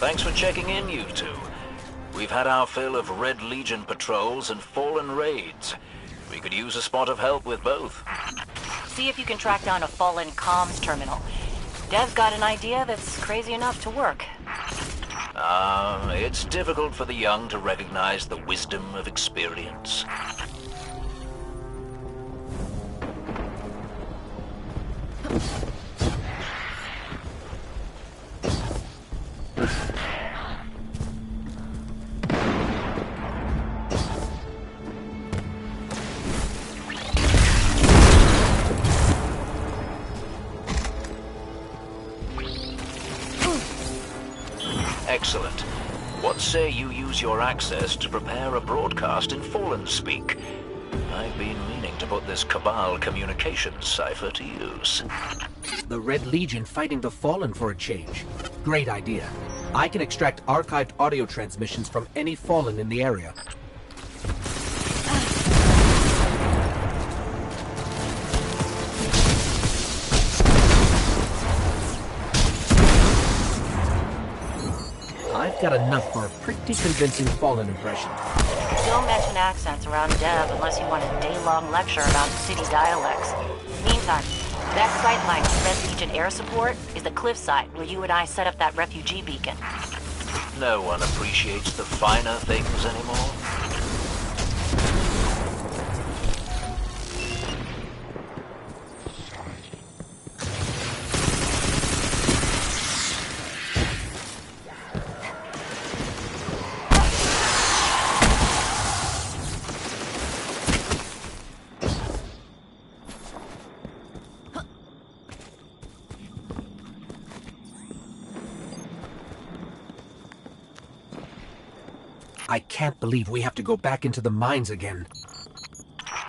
Thanks for checking in, you two. We've had our fill of Red Legion patrols and Fallen raids. We could use a spot of help with both. See if you can track down a Fallen comms terminal. Dev's got an idea that's crazy enough to work. It's difficult for the young to recognize the wisdom of experience. Excellent. What say you use your access to prepare a broadcast in Fallen speak? I've been meaning to put this Cabal communications cipher to use. The Red Legion fighting the Fallen for a change. Great idea. I can extract archived audio transmissions from any Fallen in the area. I've got enough for a pretty convincing Fallen impression. Don't mention accents around Dev unless you want a day-long lecture about city dialects. Meantime, that sight line to Red Legion air support is the cliffside where you and I set up that refugee beacon. No one appreciates the finer things anymore. I can't believe we have to go back into the mines again.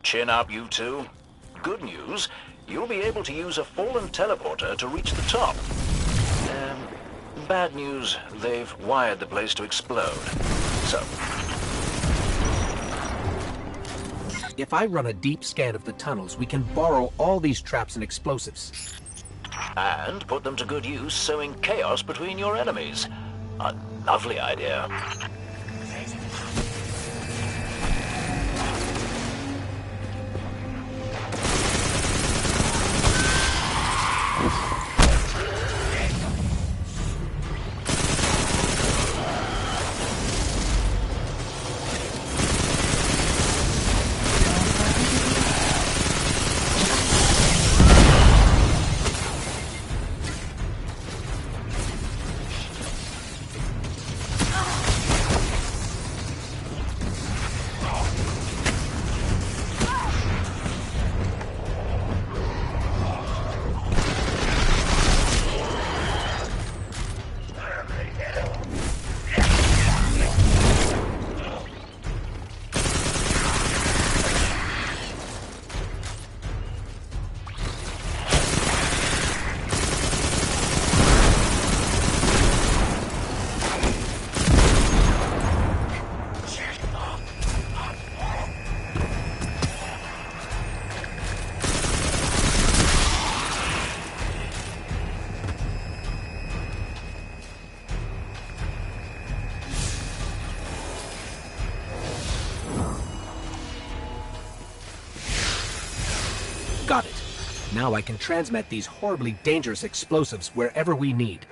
Chin up, you two. Good news, you'll be able to use a Fallen teleporter to reach the top. Bad news, they've wired the place to explode. So... If I run a deep scan of the tunnels, we can borrow all these traps and explosives. And put them to good use sowing chaos between your enemies. A lovely idea. Got it. Now I can transmit these horribly dangerous explosives wherever we need.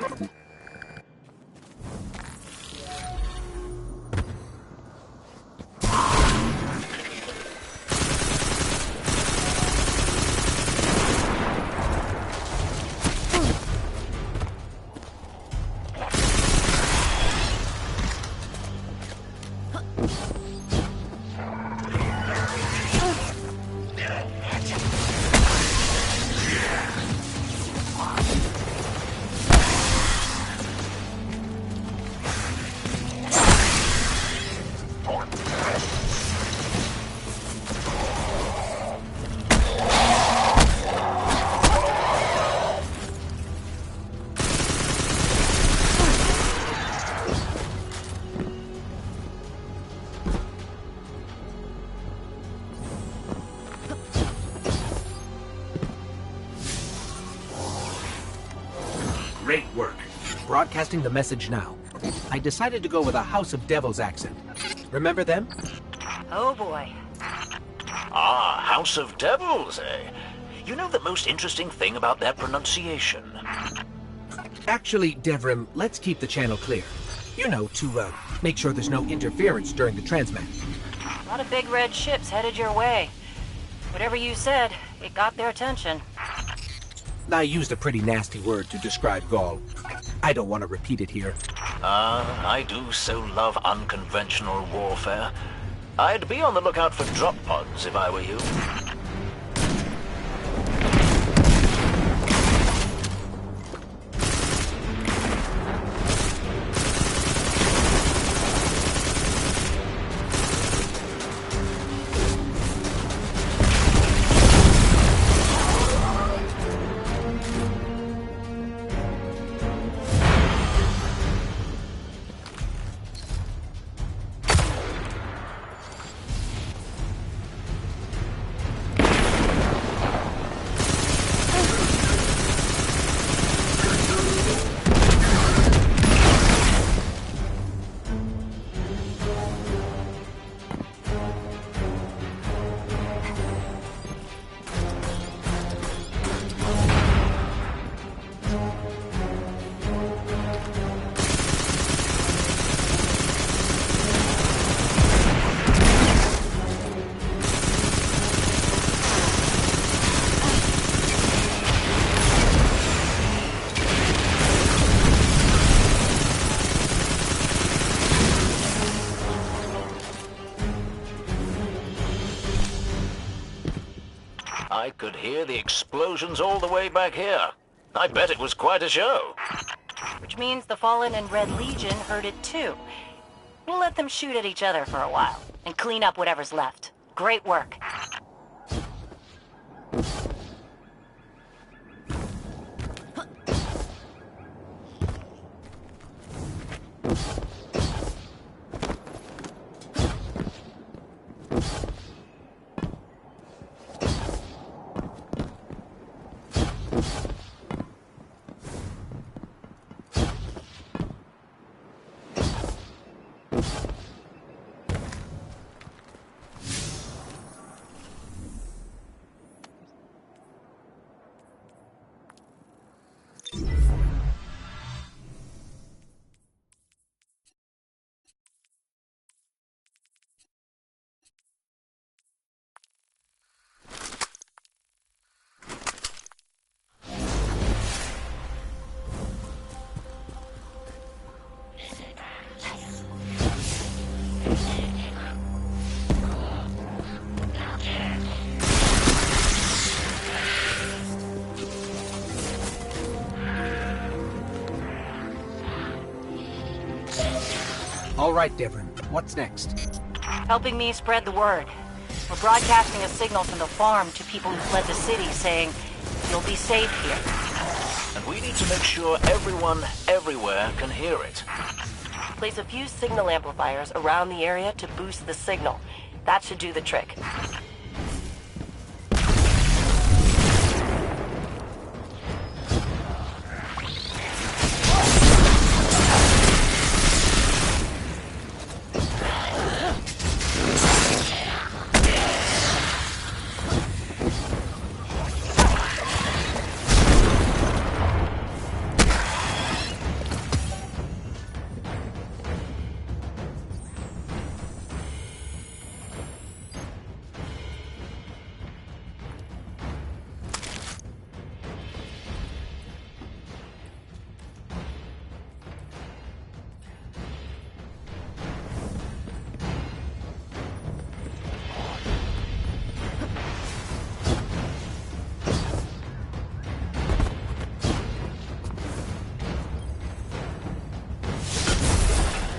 Great work. Broadcasting the message now. I decided to go with a House of Devils accent. Remember them? Oh boy. Ah, House of Devils, eh? You know the most interesting thing about their pronunciation? Actually, Devrim, let's keep the channel clear. You know, to make sure there's no interference during the transmat. A lot of big red ships headed your way. Whatever you said, it got their attention. I used a pretty nasty word to describe Gaul. I don't want to repeat it here. I do so love unconventional warfare. I'd be on the lookout for drop pods if I were you. I could hear the explosions all the way back here. I bet it was quite a show. Which means the Fallen and Red Legion heard it too. We'll let them shoot at each other for a while, and clean up whatever's left. Great work. All right, Devrim, what's next? Helping me spread the word. We're broadcasting a signal from the farm to people who fled the city saying, you'll be safe here. And we need to make sure everyone, everywhere can hear it. Place a few signal amplifiers around the area to boost the signal. That should do the trick.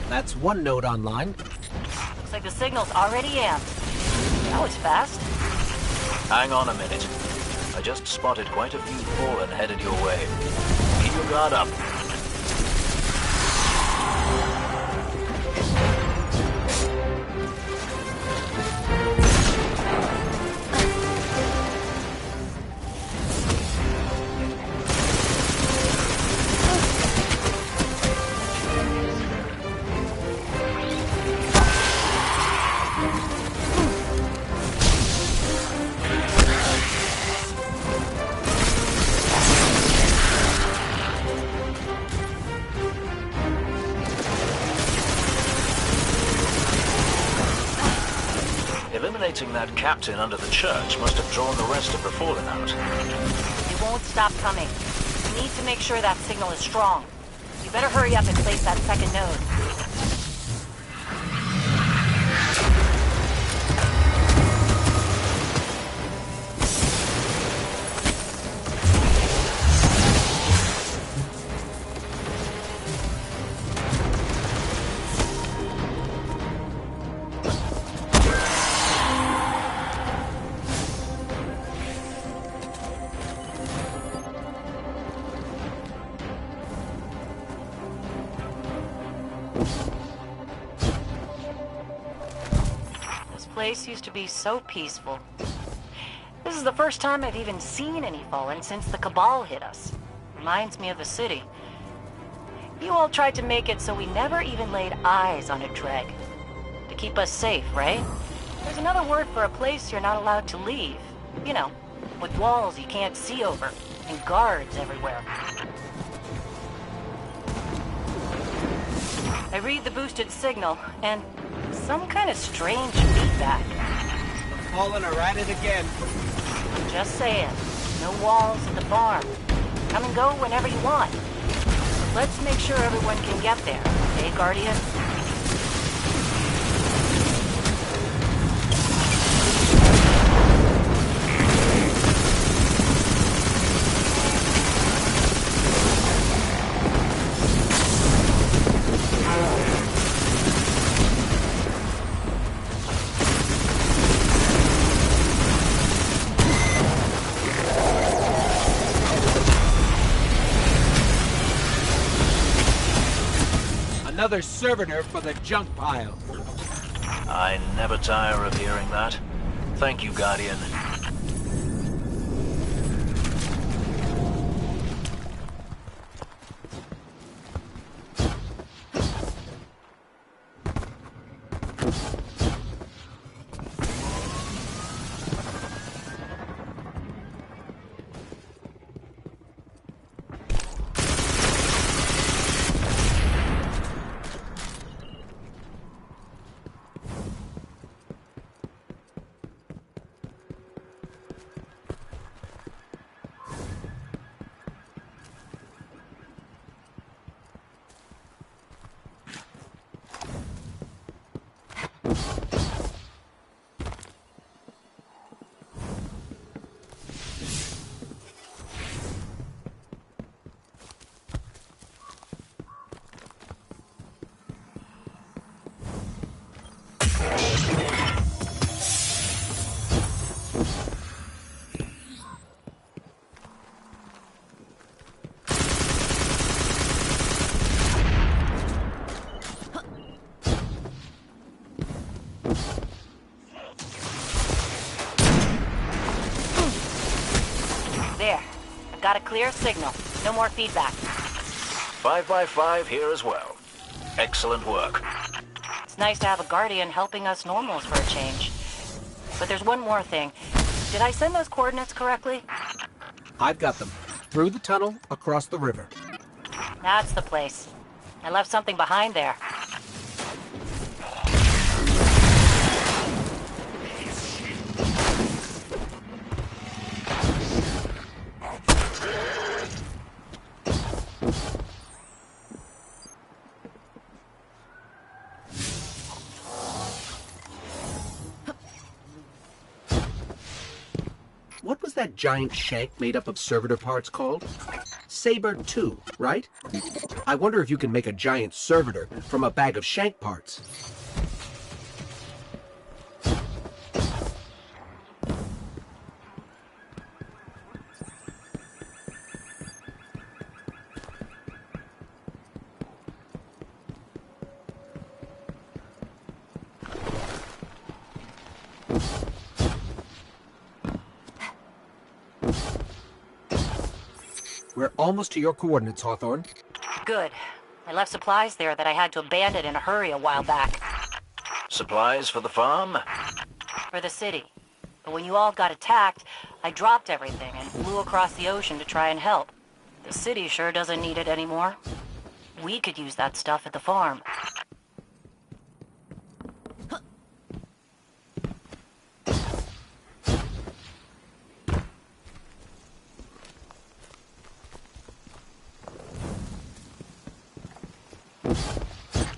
That's one node online. Looks like the signal's already amped. That was fast. Hang on a minute. I just spotted quite a few Fallen headed your way. Keep your guard up. Planting that captain under the church must have drawn the rest of the Fallen out. They won't stop coming. We need to make sure that signal is strong. You better hurry up and place that second node. This place used to be so peaceful. This is the first time I've even seen any Fallen since the Cabal hit us. Reminds me of the city. You all tried to make it so we never even laid eyes on a Dreg. To keep us safe, right? There's another word for a place you're not allowed to leave. You know, with walls you can't see over, and guards everywhere. I read the boosted signal, and some kind of strange feedback. The Fallen are at it again. Just saying. No walls at the farm. Come and go whenever you want. Let's make sure everyone can get there. Okay, Guardian? Another servitor for the junk pile. I never tire of hearing that. Thank you, Guardian. There. I've got a clear signal. No more feedback. 5 by 5 here as well. Excellent work. It's nice to have a Guardian helping us normals for a change. But there's one more thing. Did I send those coordinates correctly? I've got them. Through the tunnel, across the river. That's the place. I left something behind there. What was that giant shank made up of servitor parts called? Saber 2, right? I wonder if you can make a giant servitor from a bag of shank parts. We're almost to your coordinates, Hawthorne. Good. I left supplies there that I had to abandon in a hurry a while back. Supplies for the farm? For the city. But when you all got attacked, I dropped everything and flew across the ocean to try and help. The city sure doesn't need it anymore. We could use that stuff at the farm.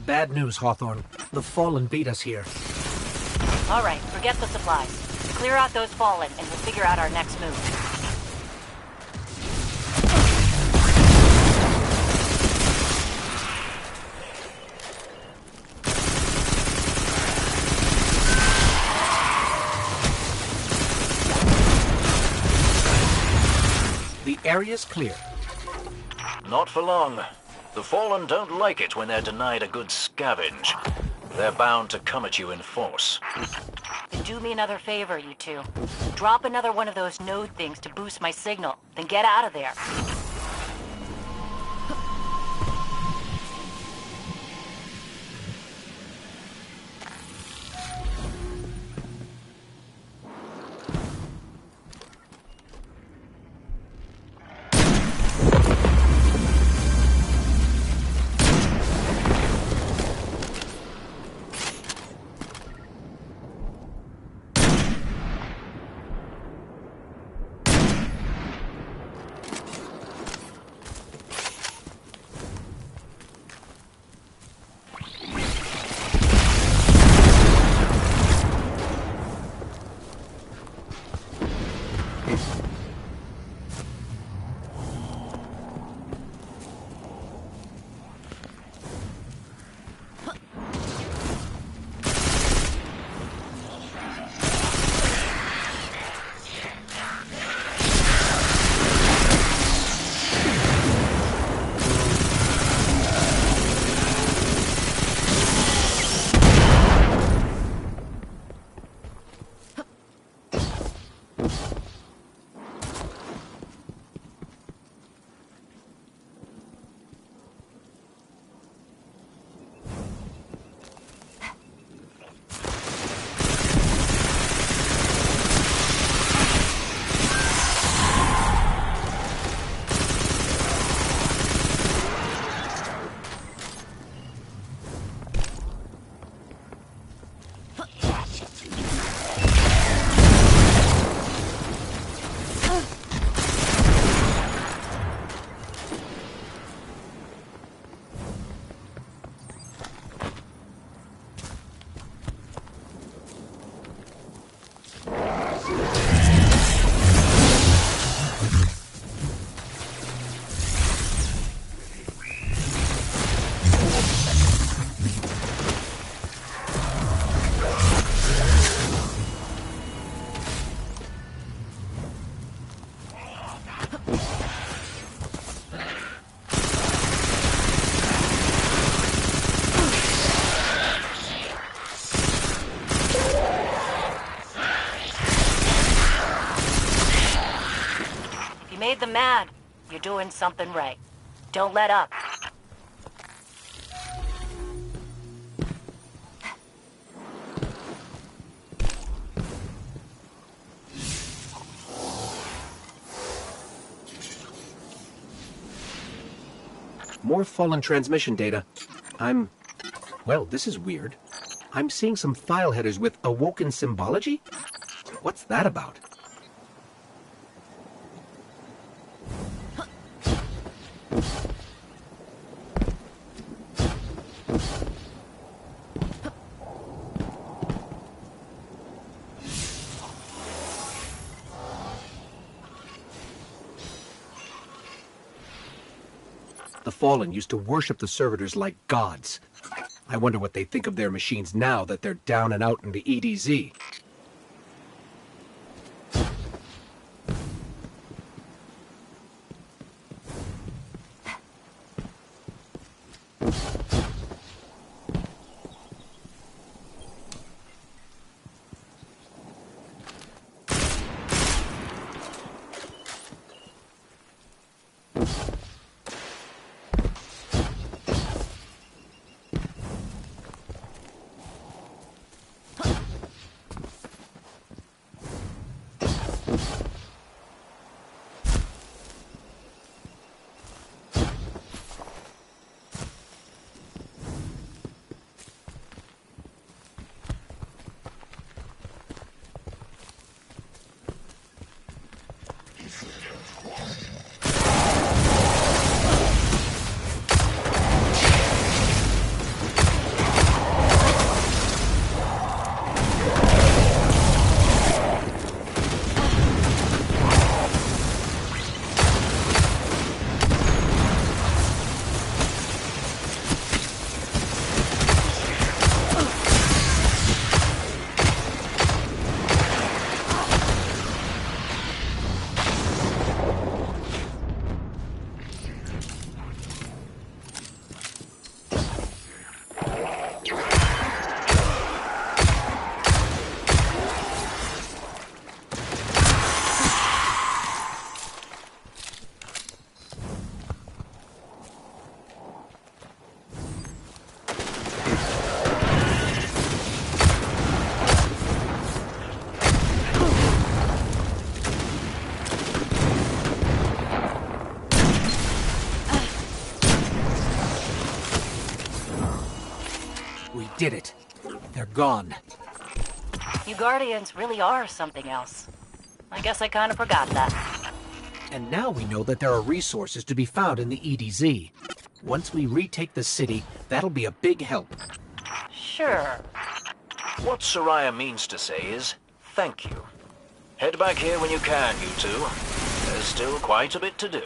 Bad news, Hawthorne. The Fallen beat us here. All right, forget the supplies. Clear out those Fallen, and we'll figure out our next move. The area's clear. Not for long. The Fallen don't like it when they're denied a good scavenge. They're bound to come at you in force. Then do me another favor, you two. Drop another one of those node things to boost my signal, then get out of there. Made them mad. You're doing something right. Don't let up. More Fallen transmission data. Well, this is weird. I'm seeing some file headers with awoken symbology? What's that about? The Fallen used to worship the servitors like gods. I wonder what they think of their machines now that they're down and out in the EDZ. did it. They're gone. You Guardians really are something else. I guess I kind of forgot that. And now we know that there are resources to be found in the EDZ. Once we retake the city, that'll be a big help. Sure. What Soraya means to say is, thank you. Head back here when you can, you two. There's still quite a bit to do.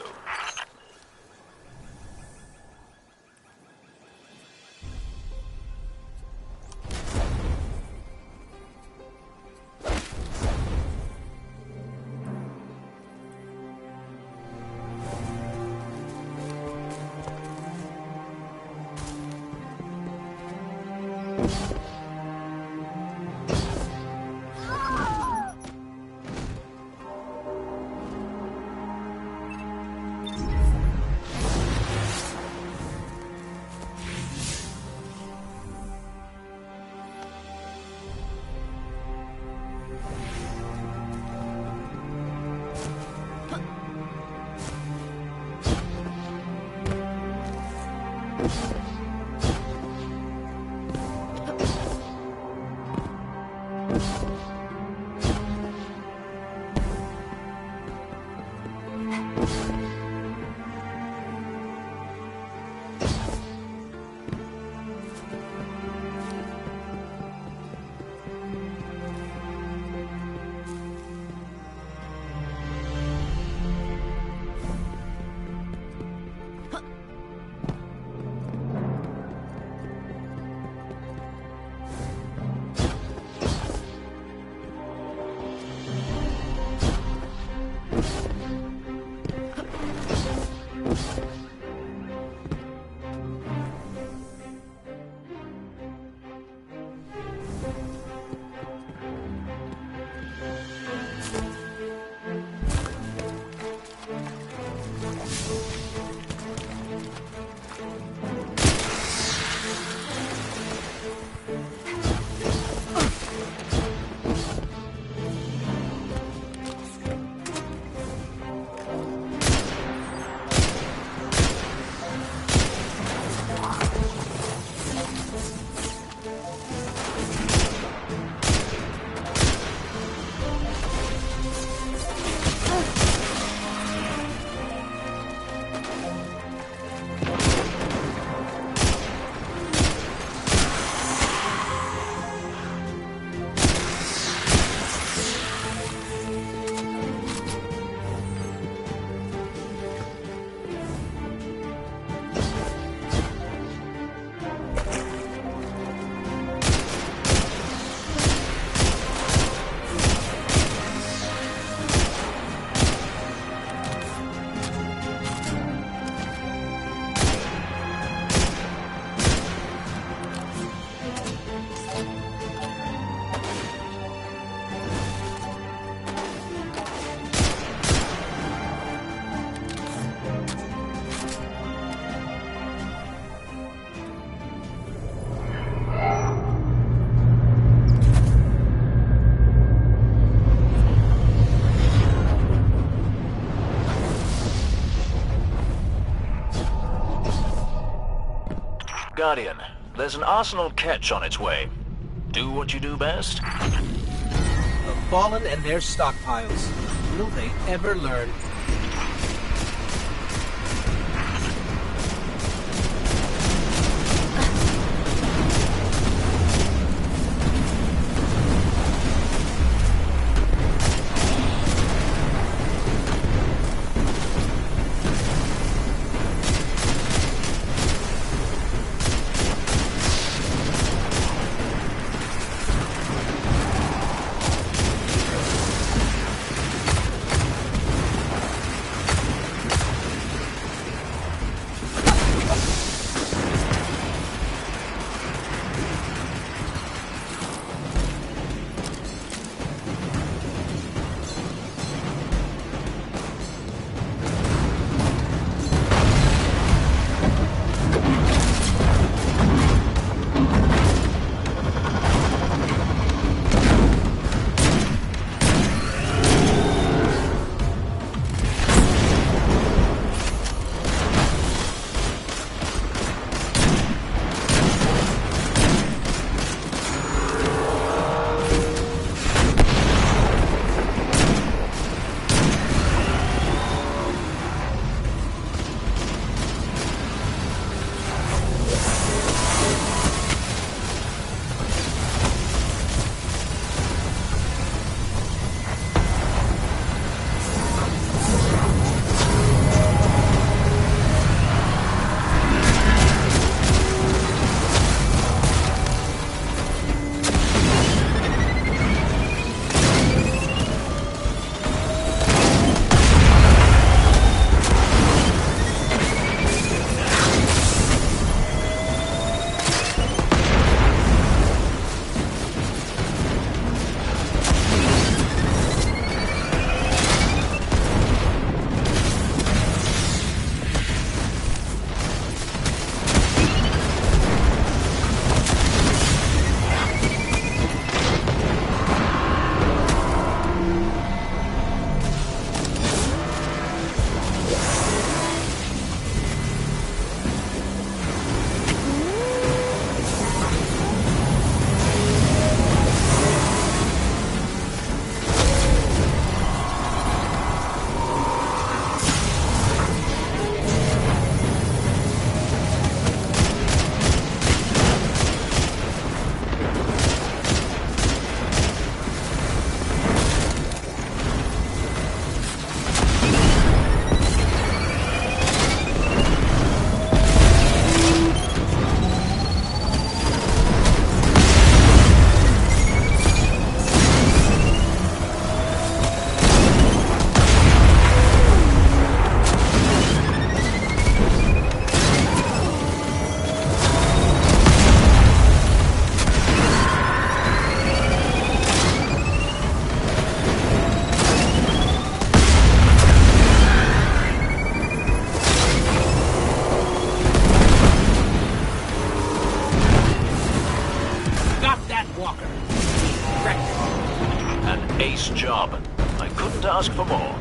Guardian, there's an arsenal catch on its way. Do what you do best. The Fallen and their stockpiles. Will they ever learn? An ace job. I couldn't ask for more.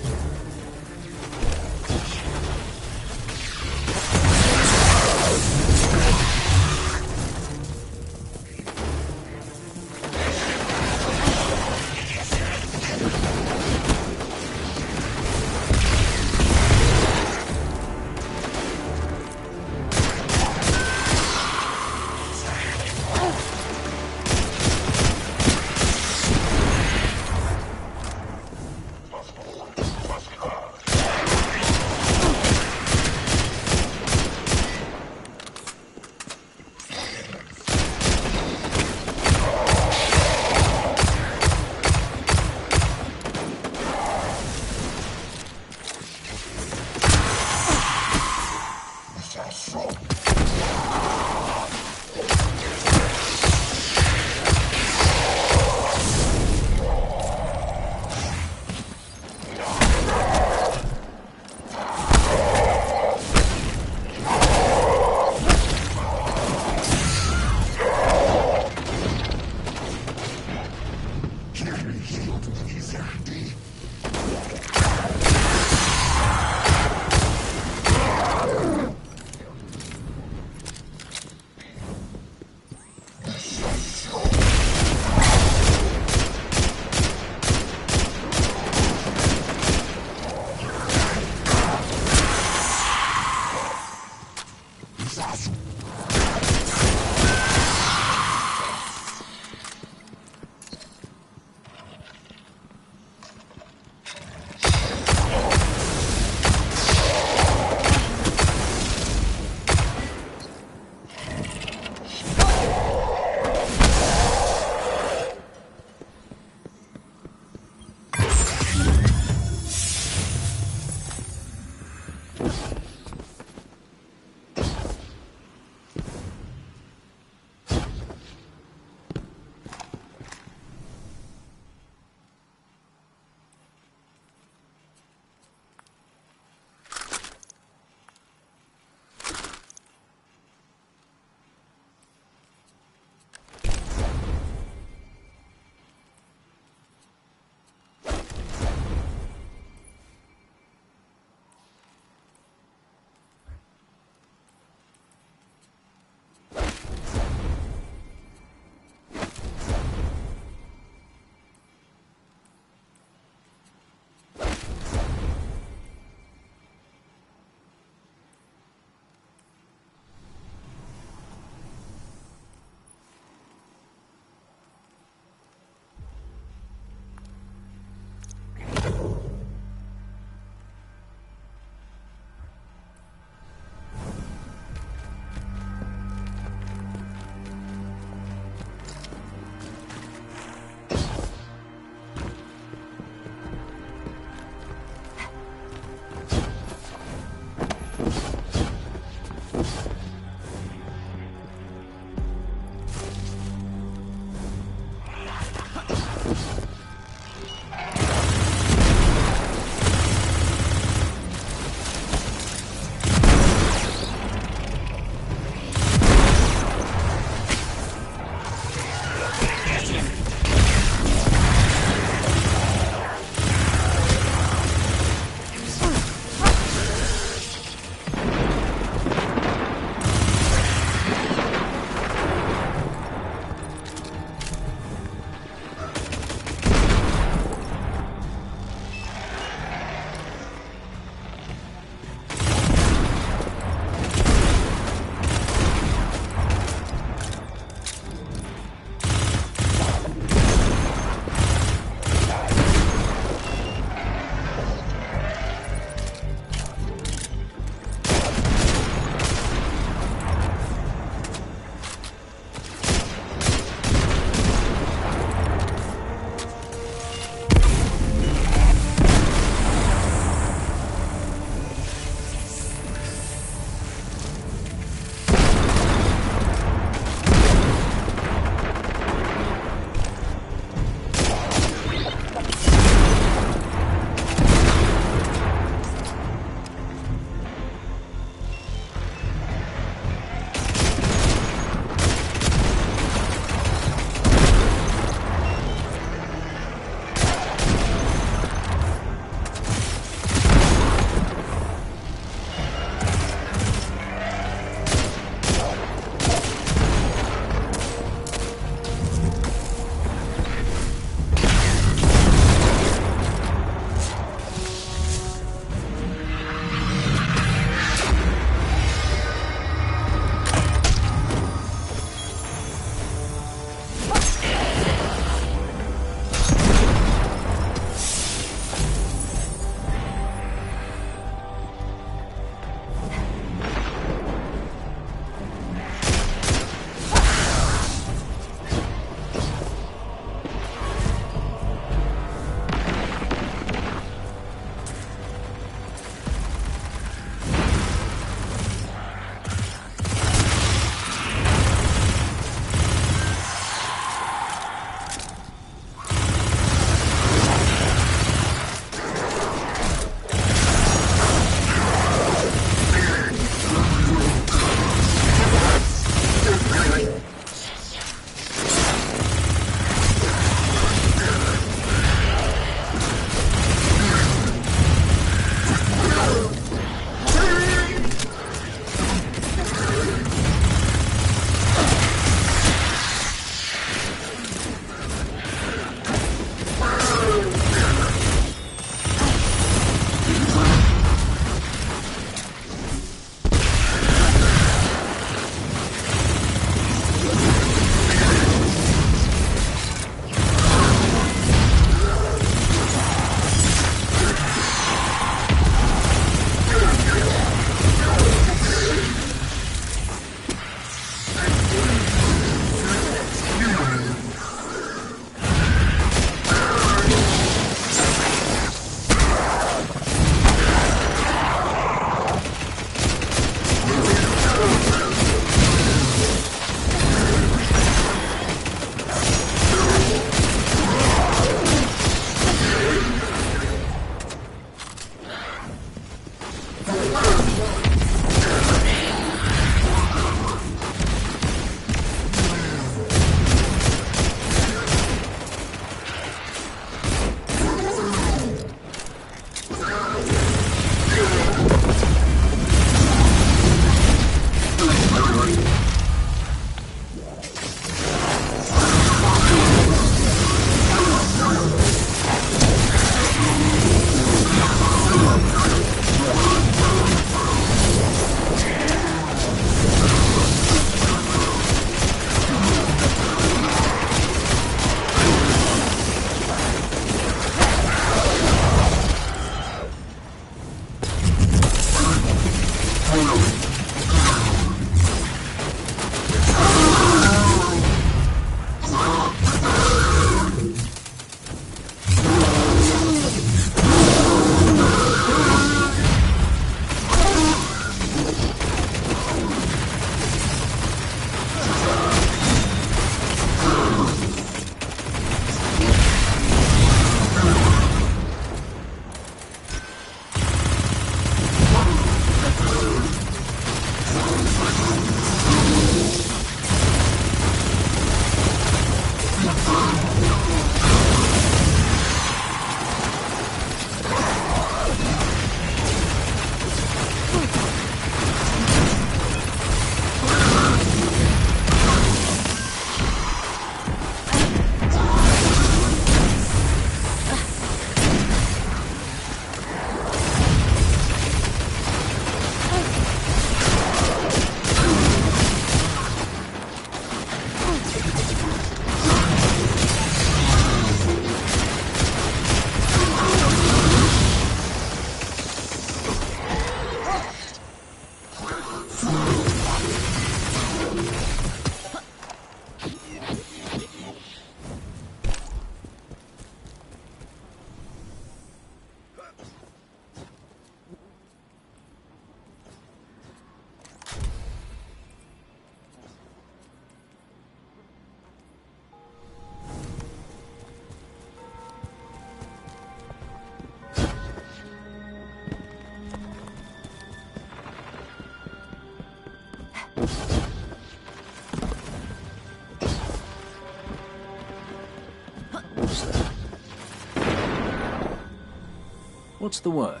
What's the word?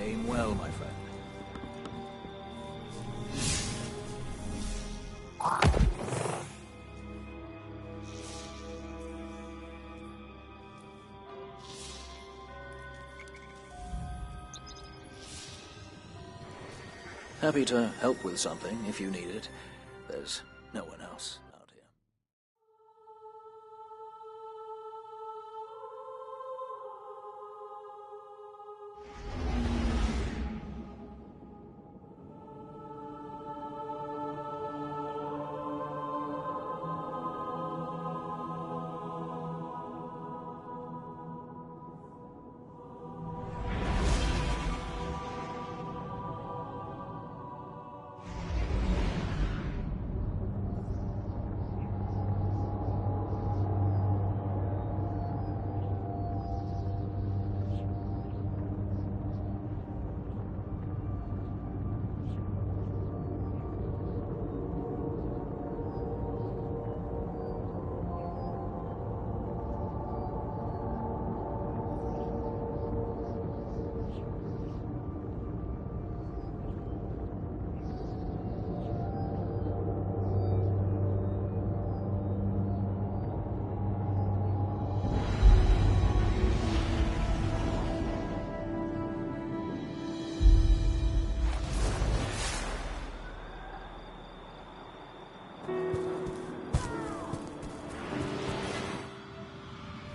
Aim well, my friend. Happy to help with something if you need it. There's no one else out here.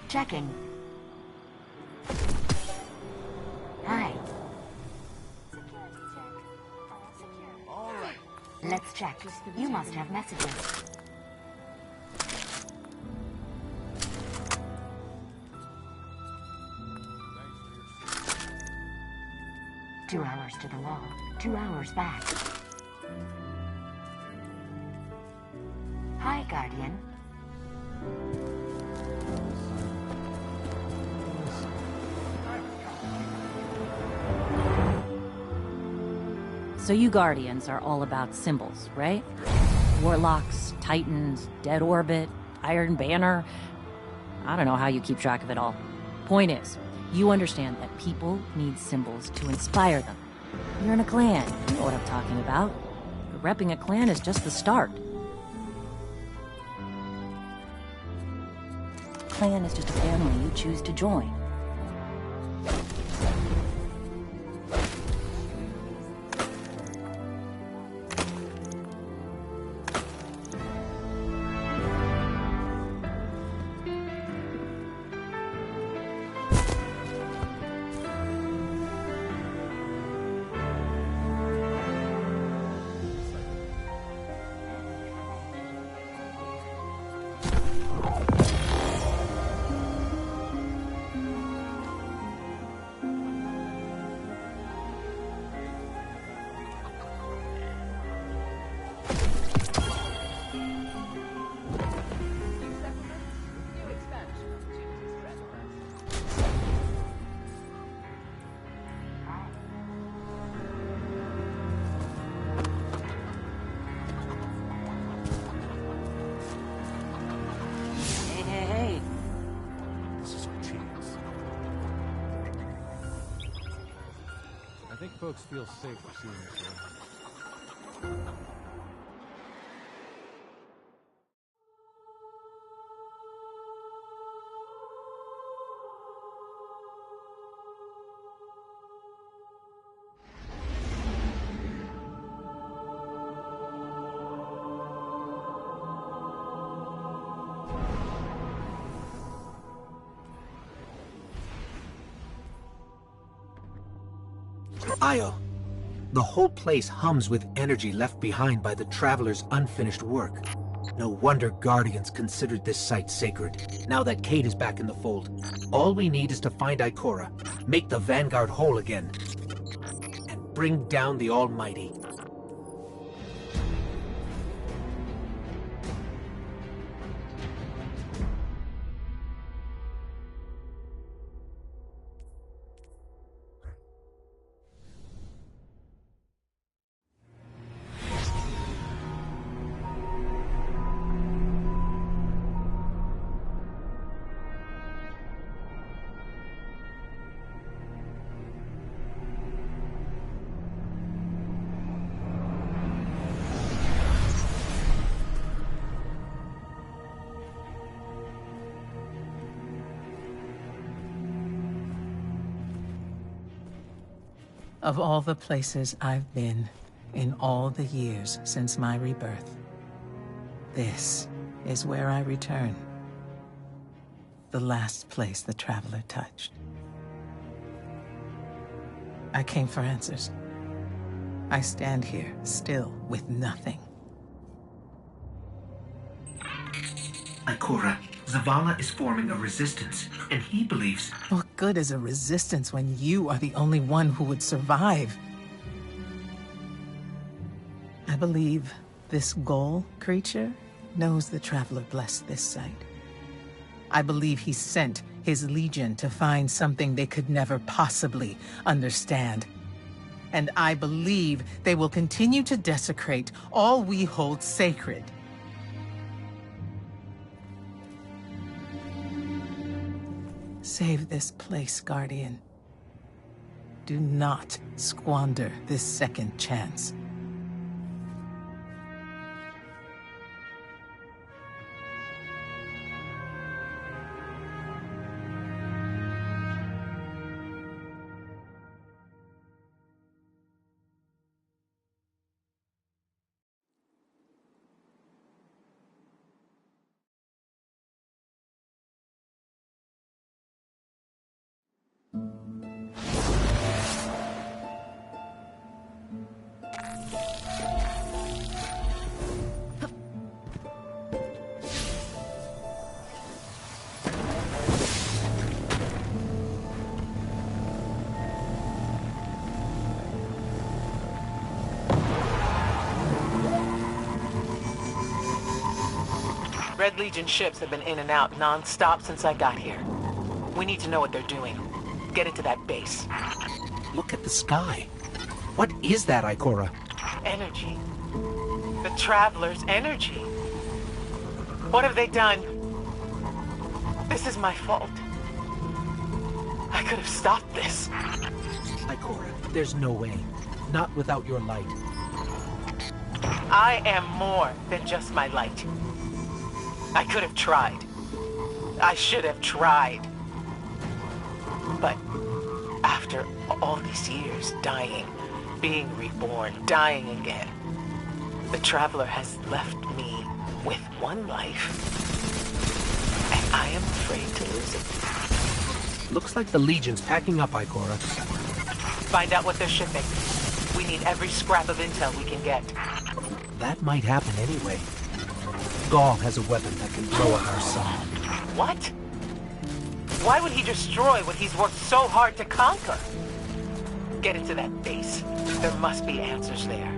Checking. Hi. All right. Let's check. You must have messages. Two hours to the wall. 2 hours back. Hi, Guardian. So you Guardians are all about symbols, right? Warlocks, Titans, Dead Orbit, Iron Banner. I don't know how you keep track of it all. Point is, you understand that people need symbols to inspire them. You're in a clan, you know what I'm talking about. But repping a clan is just the start. Clan is just a family you choose to join. I think folks feel safe seeing us here. Io, the whole place hums with energy left behind by the Traveler's unfinished work. No wonder Guardians considered this site sacred. Now that Kate is back in the fold, all we need is to find Ikora, make the Vanguard whole again, and bring down the Almighty. Of all the places I've been in all the years since my rebirth, this is where I return. The last place the Traveler touched. I came for answers. I stand here, still, with nothing. Ikora, Zavala is forming a resistance, and he believes... What good is a resistance when you are the only one who would survive? I believe this Ghoul creature knows the Traveler blessed this site. I believe he sent his legion to find something they could never possibly understand. And I believe they will continue to desecrate all we hold sacred. Save this place, Guardian. Do not squander this second chance. Red Legion ships have been in and out non-stop since I got here. We need to know what they're doing. Get into that base. Look at the sky. What is that, Ikora? Energy. The Traveler's energy. What have they done? This is my fault. I could have stopped this. Ikora, there's no way. Not without your light. I am more than just my light. I could have tried. I should have tried. But after all these years, dying, being reborn, dying again, the Traveler has left me with one life. And I am afraid to lose it. Looks like the Legion's packing up, Ikora. Find out what they're shipping. We need every scrap of intel we can get. That might happen anyway. Gaul has a weapon that can blow up our sun. What? Why would he destroy what he's worked so hard to conquer? Get into that base. There must be answers there.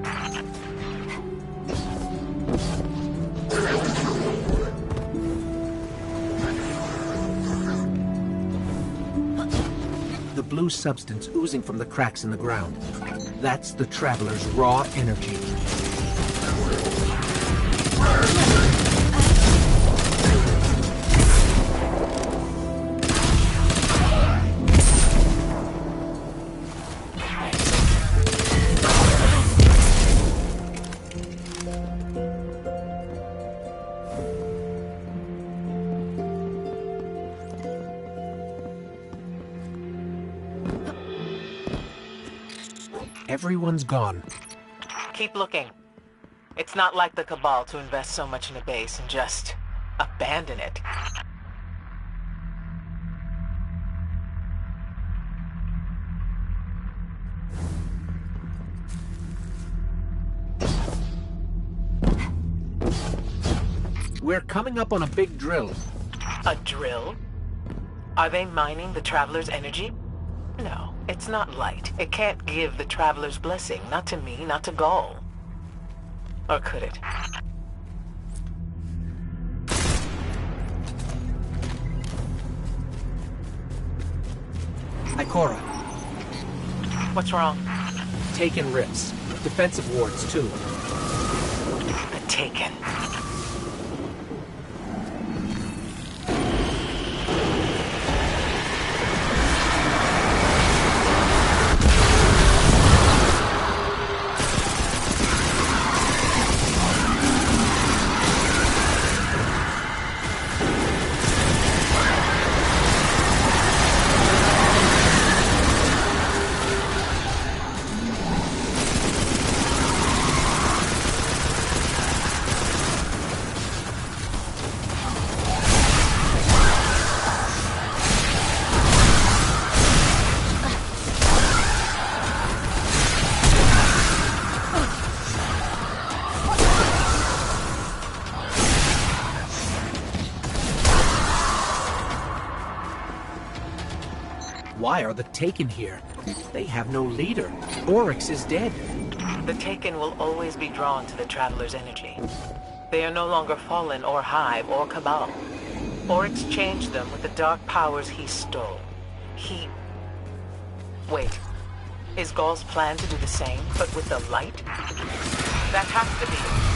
The blue substance oozing from the cracks in the ground. That's the Traveler's raw energy. Everyone's gone. Keep looking. It's not like the Cabal to invest so much in a base and just abandon it. We're coming up on a big drill. A drill? Are they mining the Traveler's energy? No, it's not light. It can't give the Traveler's blessing. Not to me, not to Gaul. Or could it? Ikora. What's wrong? Taken rips. Defensive wards, too. The Taken. Why are the Taken here? They have no leader. Oryx is dead. The Taken will always be drawn to the Traveler's energy. They are no longer Fallen or Hive or Cabal. Oryx changed them with the dark powers he stole. Wait. Is Gaul's plan to do the same, but with the light? That has to be...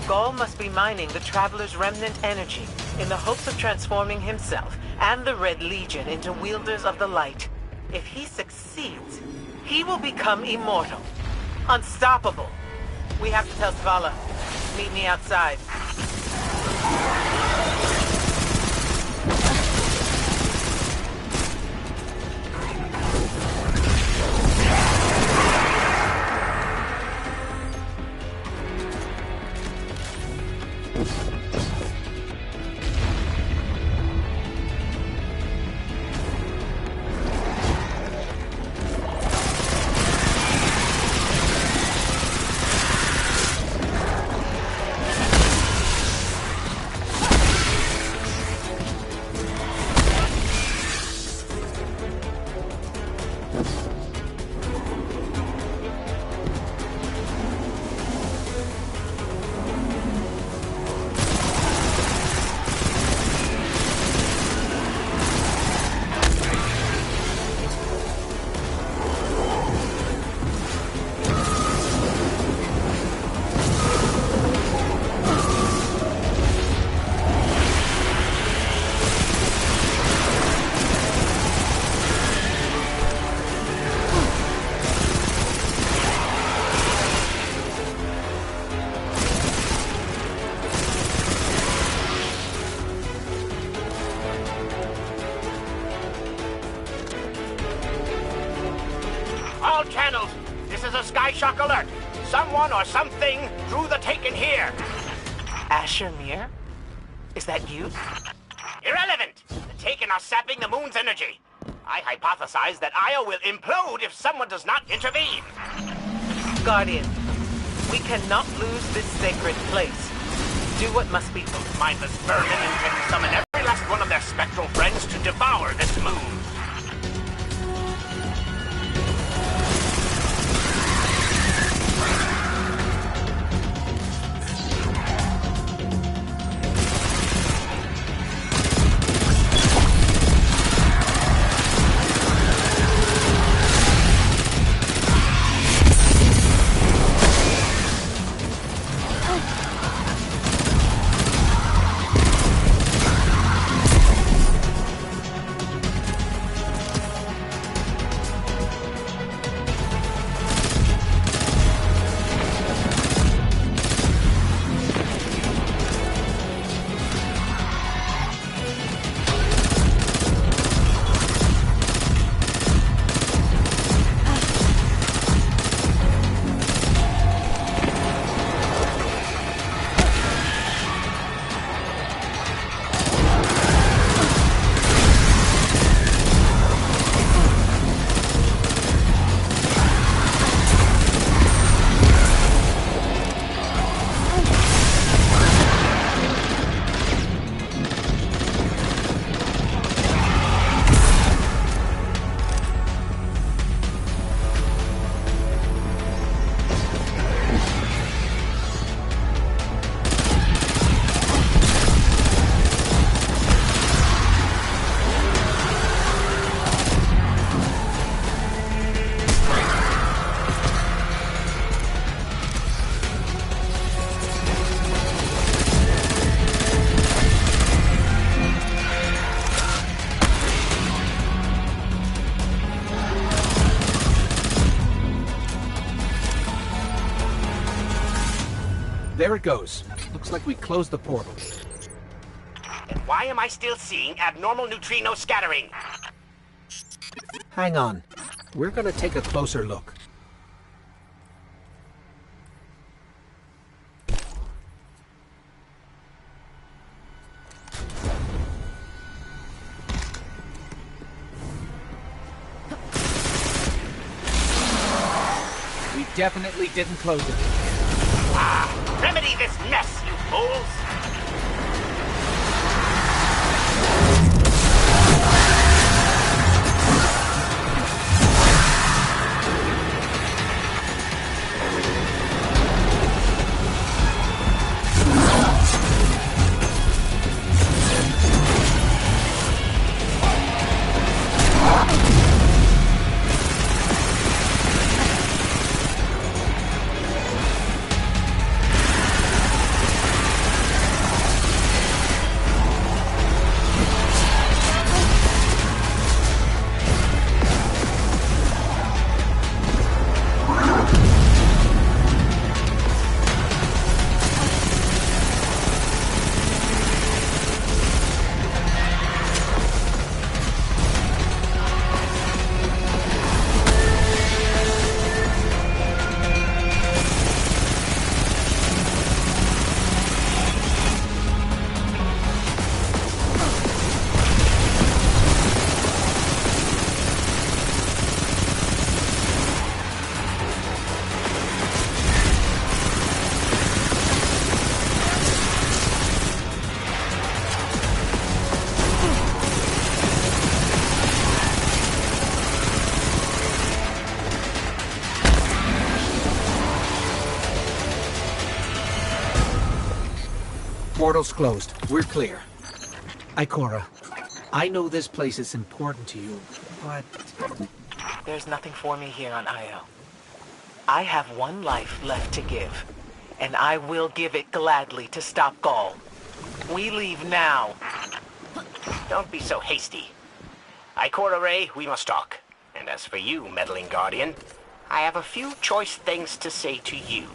Gaul must be mining the Traveler's remnant energy in the hopes of transforming himself and the Red Legion into wielders of the light. If he succeeds, he will become immortal, unstoppable. We have to tell Svala. Meet me outside. All channels, this is a Skyshock alert. Someone or something drew the Taken here. Asher Mir? Is that you? Irrelevant. The Taken are sapping the moon's energy. I hypothesize that Io will implode if someone does not intervene. Guardian, we cannot lose this sacred place. Do what must be done. Mindless vermin intend to summon every last one of their spectral friends to devour this moon. There it goes. Looks like we closed the portal. And why am I still seeing abnormal neutrino scattering? Hang on. We're gonna take a closer look. We definitely didn't close it. Remedy this mess, you fools! Portal's closed. We're clear. Ikora, I know this place is important to you, but... There's nothing for me here on Io. I have one life left to give, and I will give it gladly to stop Gaul. We leave now. Don't be so hasty. Ikora Ray, we must talk. And as for you, meddling Guardian, I have a few choice things to say to you.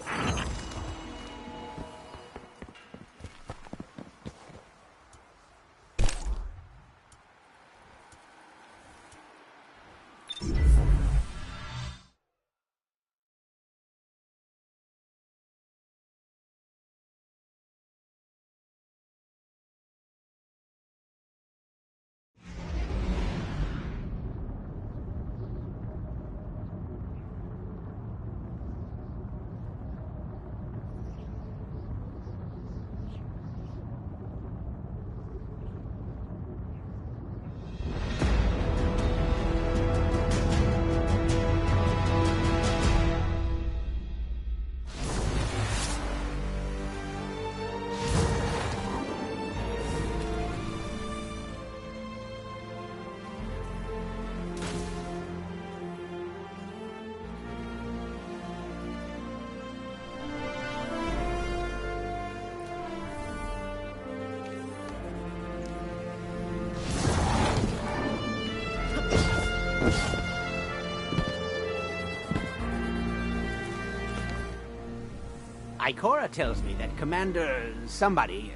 Ikora tells me that Commander somebody,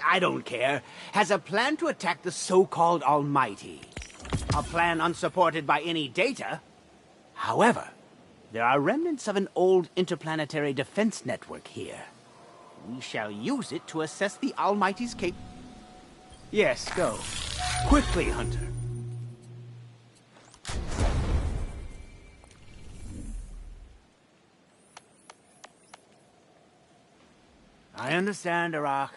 I don't care, has a plan to attack the so-called Almighty. A plan unsupported by any data. However, there are remnants of an old interplanetary defense network here. We shall use it to assess the Almighty's Yes, go. Quickly, Hunter. I understand, Iraq.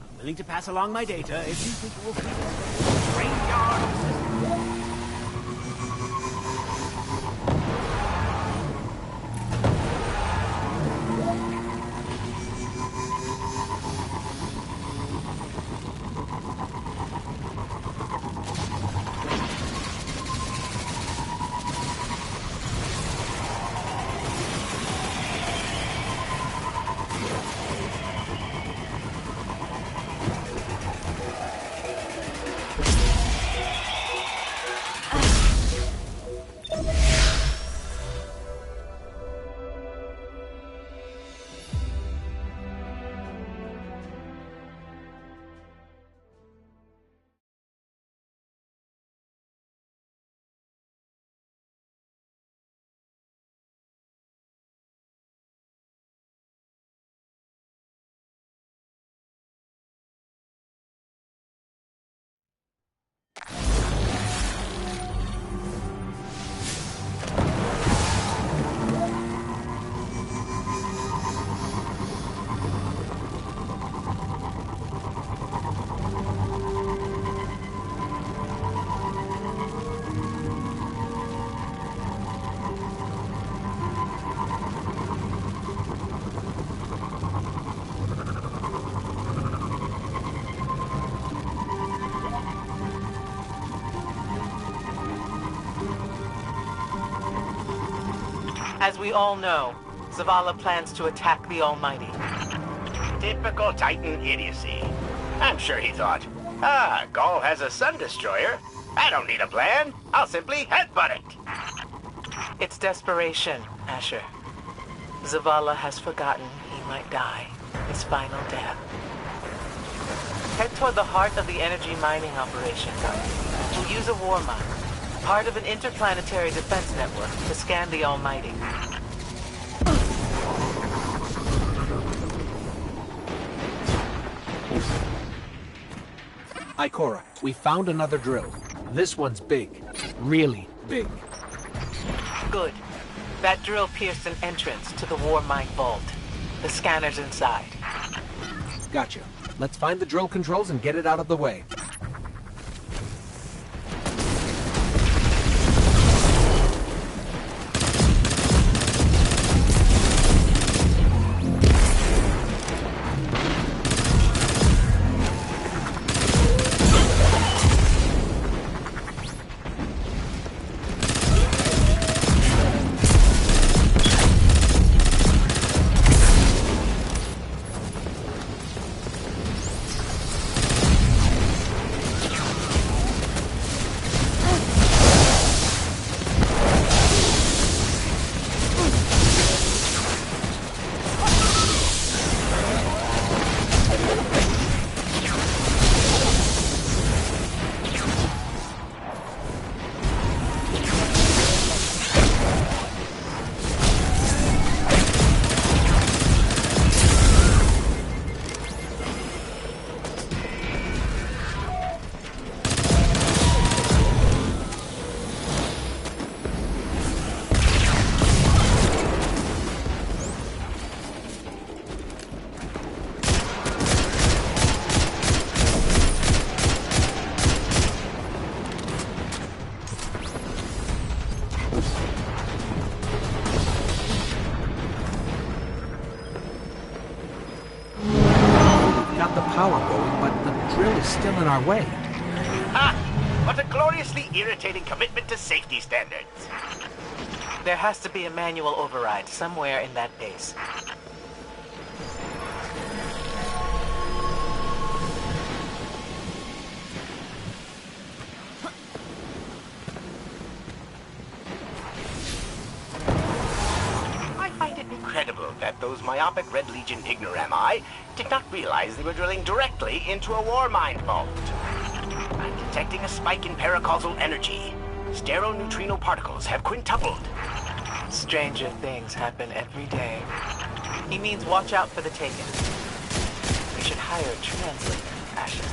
I'm willing to pass along my data if you think we'll keep a graveyard. As we all know, Zavala plans to attack the Almighty. Typical Titan idiocy. I'm sure he thought, Gaul has a sun destroyer. I don't need a plan. I'll simply headbutt it. It's desperation, Asher. Zavala has forgotten he might die his final death. Head toward the heart of the energy mining operation. We'll use a war mine, part of an interplanetary defense network, to scan the Almighty. Ikora, we found another drill. This one's big. Really big. Good. That drill pierced an entrance to the war mine vault. The scanner's inside. Gotcha. Let's find the drill controls and get it out of the way. Power going, but the drill is still in our way. What a gloriously irritating commitment to safety standards. There has to be a manual override somewhere in that base. I find it incredible that those myopic Red Legion ignorami did not realize they were drilling directly into a war mine vault. I'm detecting a spike in paracausal energy. Stereoneutrino particles have quintupled. Stranger things happen every day. He means watch out for the Taken. We should hire a translator, Asher.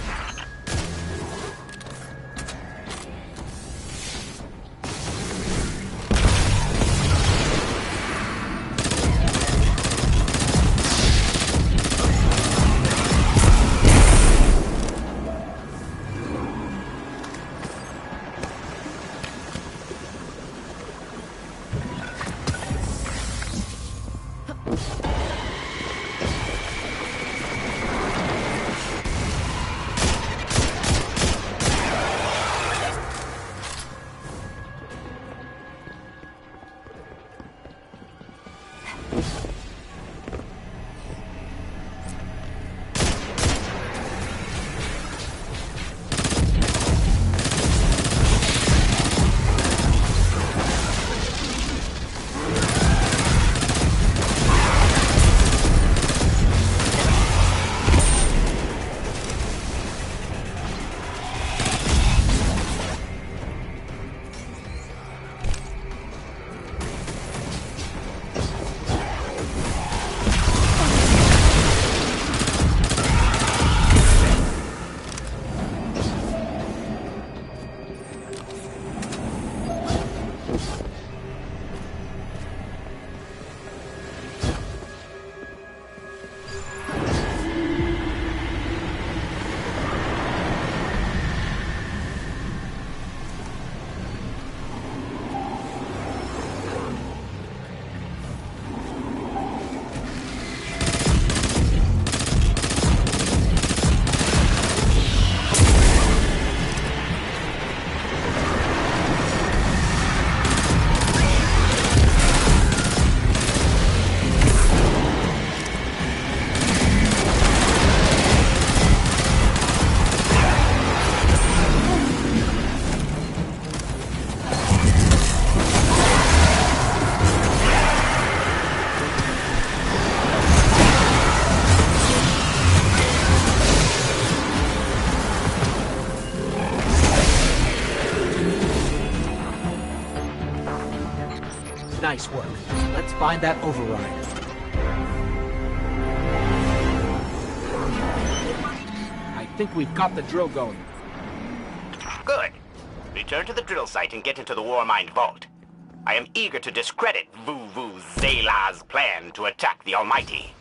Nice work. Let's find that override. I think we've got the drill going. Good. Return to the drill site and get into the Warmind vault. I am eager to discredit Vu Zela's plan to attack the Almighty.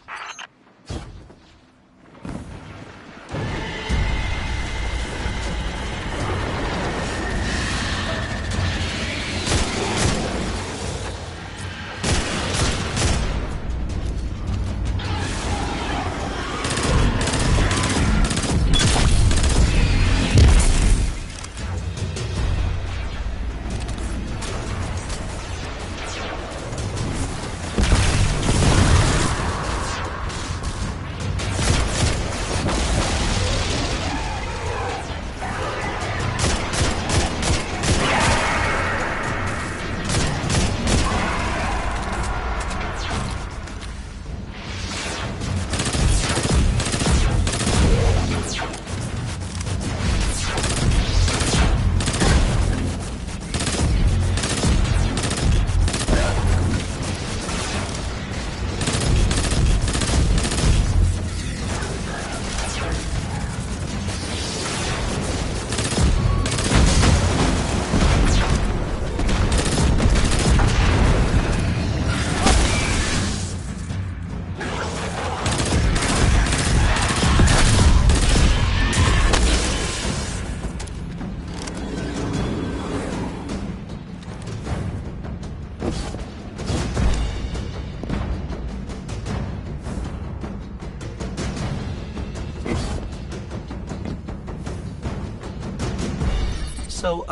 So,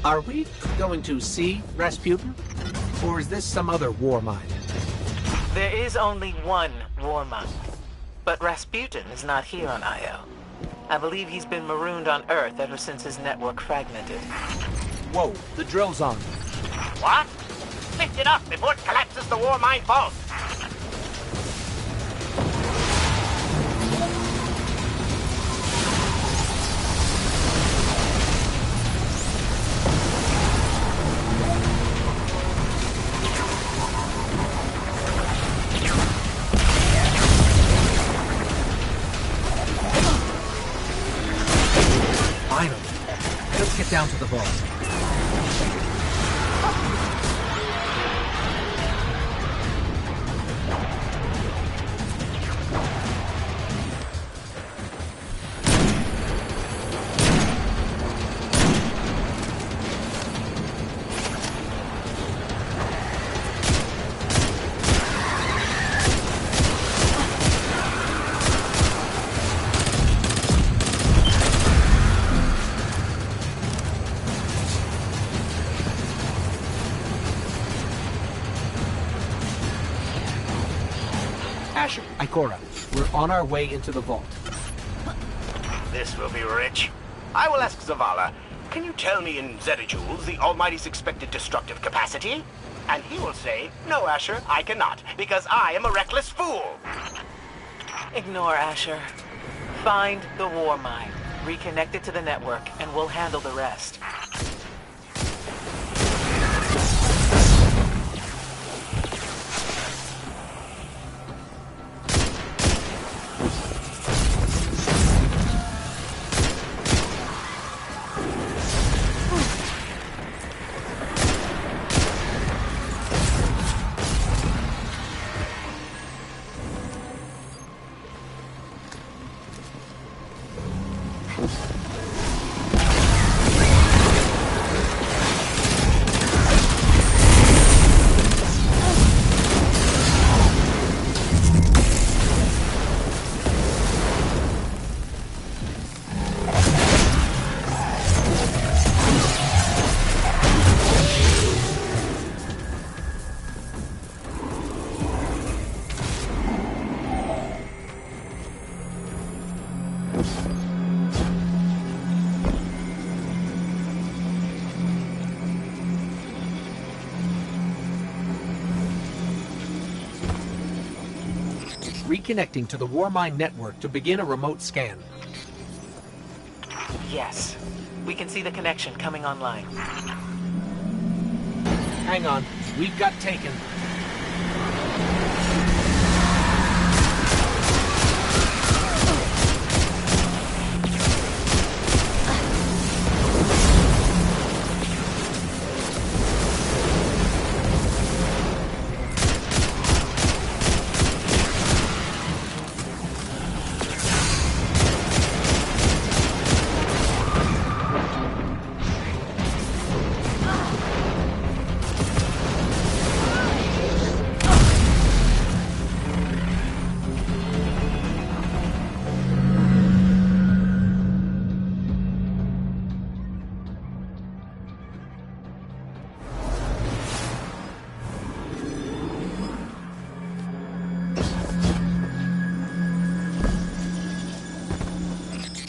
are we going to see Rasputin? Or is this some other war mine? There is only one war mine. But Rasputin is not here on Io. I believe he's been marooned on Earth ever since his network fragmented. Whoa, the drill's on. What? Lift it up before it collapses the Warmind vault! Finally. Let's get down to the vault. Asher, Ikora, we're on our way into the vault. This will be rich. I will ask Zavala, can you tell me in zetajoules the Almighty's expected destructive capacity? And he will say, no, Asher, I cannot, because I am a reckless fool. Ignore Asher. Find the war mine, reconnect it to the network, and we'll handle the rest. Reconnecting to the Warmind network to begin a remote scan. Yes. We can see the connection coming online. Hang on. We've got taken.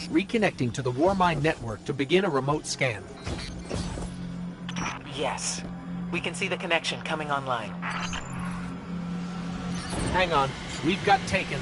Reconnecting to the Warmind network to begin a remote scan. Yes. We can see the connection coming online. Hang on. We've got taken.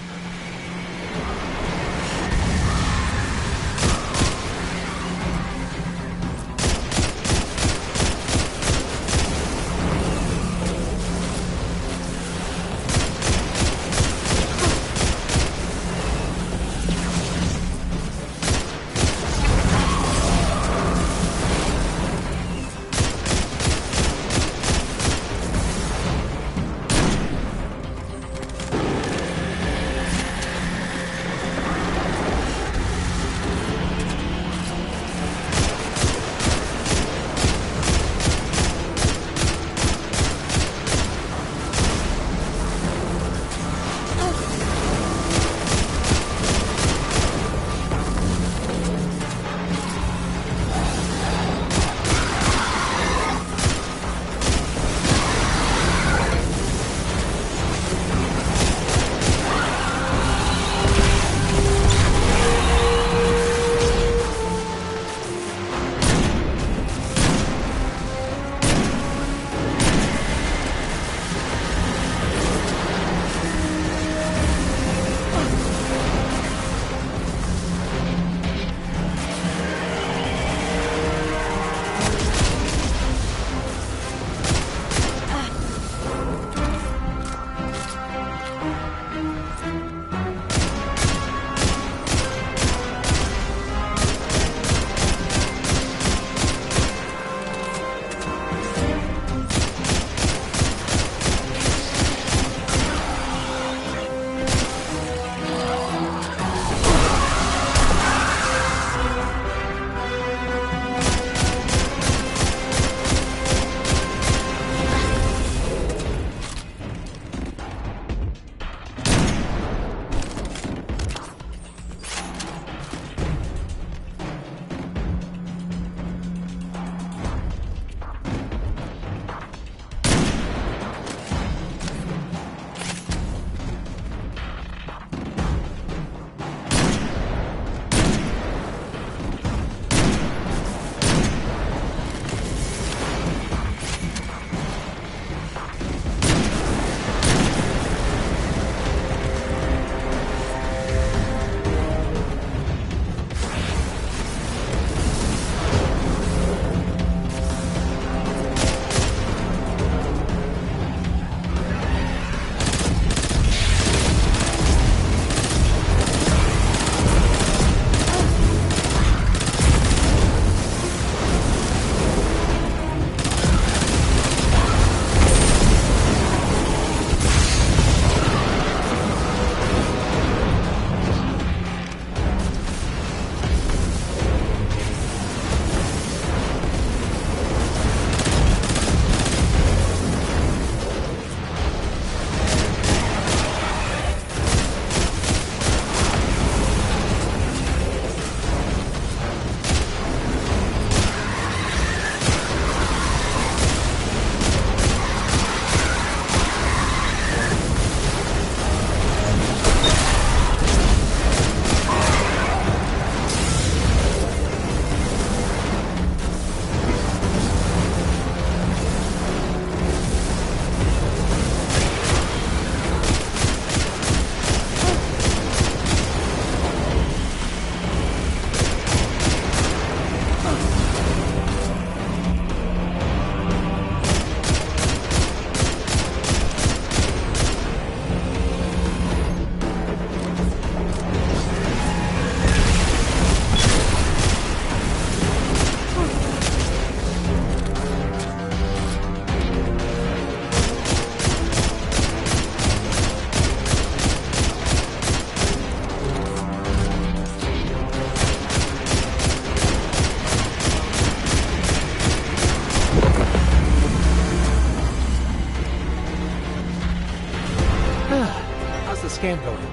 the scan going?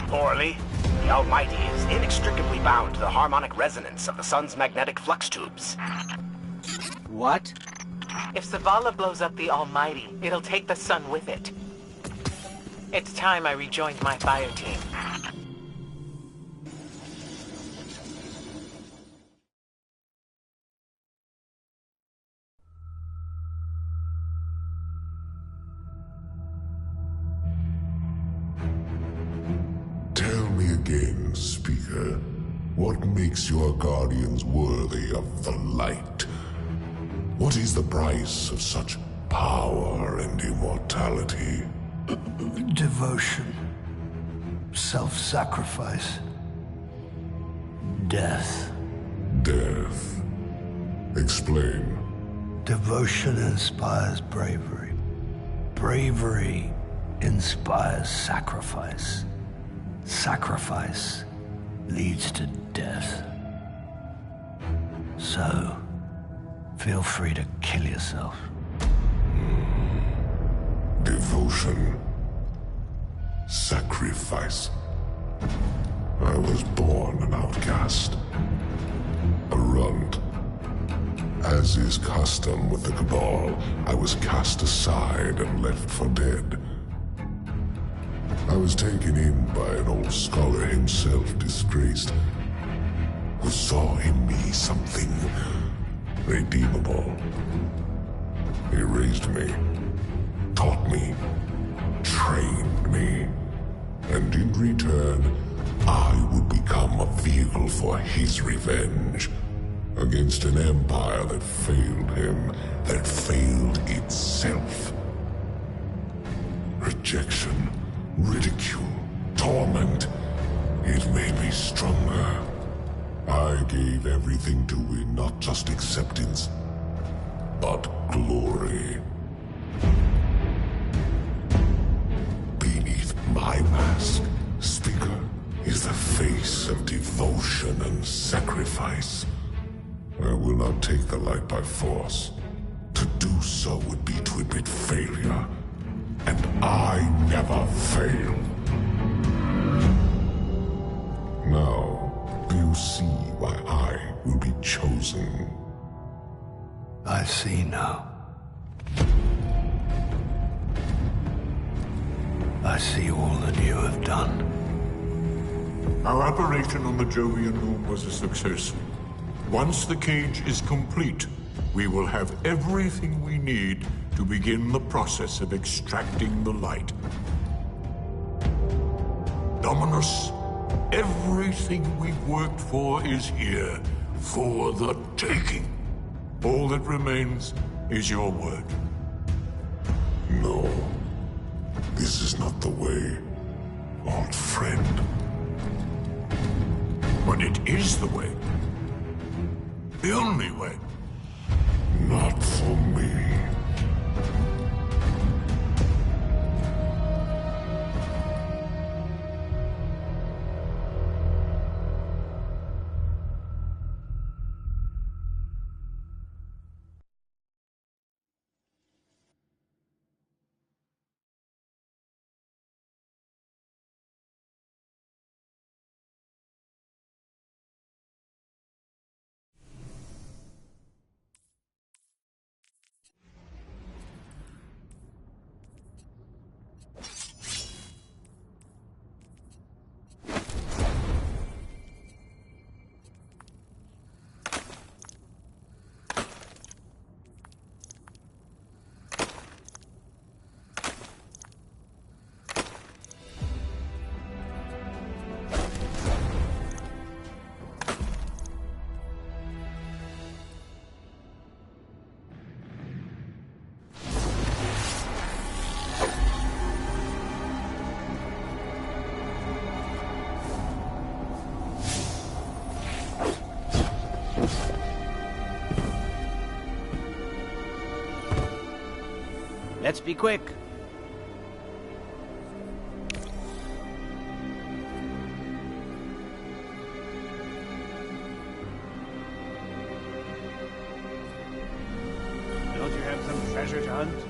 Poorly. The Almighty is inextricably bound to the harmonic resonance of the sun's magnetic flux tubes. What? If Zavala blows up the Almighty, it'll take the sun with it. It's time I rejoined my fire team. Tell me again, Speaker, what makes your guardians worthy of the light? What is the price of such power and immortality? Devotion. Self-sacrifice. Death. Death. Explain. Devotion inspires bravery. Bravery inspires sacrifice. Sacrifice leads to death. So, feel free to kill yourself. Devotion. Sacrifice. I was born an outcast. A runt. As is custom with the Cabal, I was cast aside and left for dead. I was taken in by an old scholar himself, disgraced, who saw in me something redeemable. He raised me, taught me, trained me, and in return, I would become a vehicle for his revenge against an empire that failed him, that failed itself. Rejection, ridicule, torment. It made me stronger. I gave everything to win not just acceptance, but glory. Beneath my mask, Speaker, is the face of devotion and sacrifice. I will not take the light by force. To do so would be to admit failure. And I never fail. Now, do you see why I will be chosen? I see now. I see all that you have done. Our operation on the Jovian Moon was a success. Once the cage is complete, we will have everything we need to begin the process of extracting the light. Dominus, everything we've worked for is here, for the taking. All that remains is your word. No, this is not the way, old friend. But it is the way. The only way. Not for me. Let's be quick. Don't you have some treasure to hunt?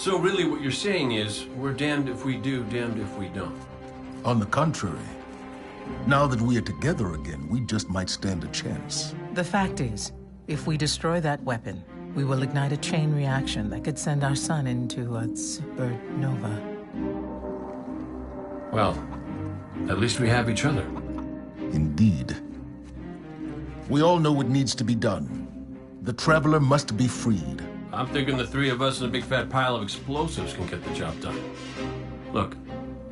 So really what you're saying is, we're damned if we do, damned if we don't. On the contrary, now that we are together again, we just might stand a chance. The fact is, if we destroy that weapon, we will ignite a chain reaction that could send our sun into a supernova. Well, at least we have each other. Indeed. We all know what needs to be done. The Traveler must be freed. I'm thinking the three of us and a big fat pile of explosives can get the job done. Look,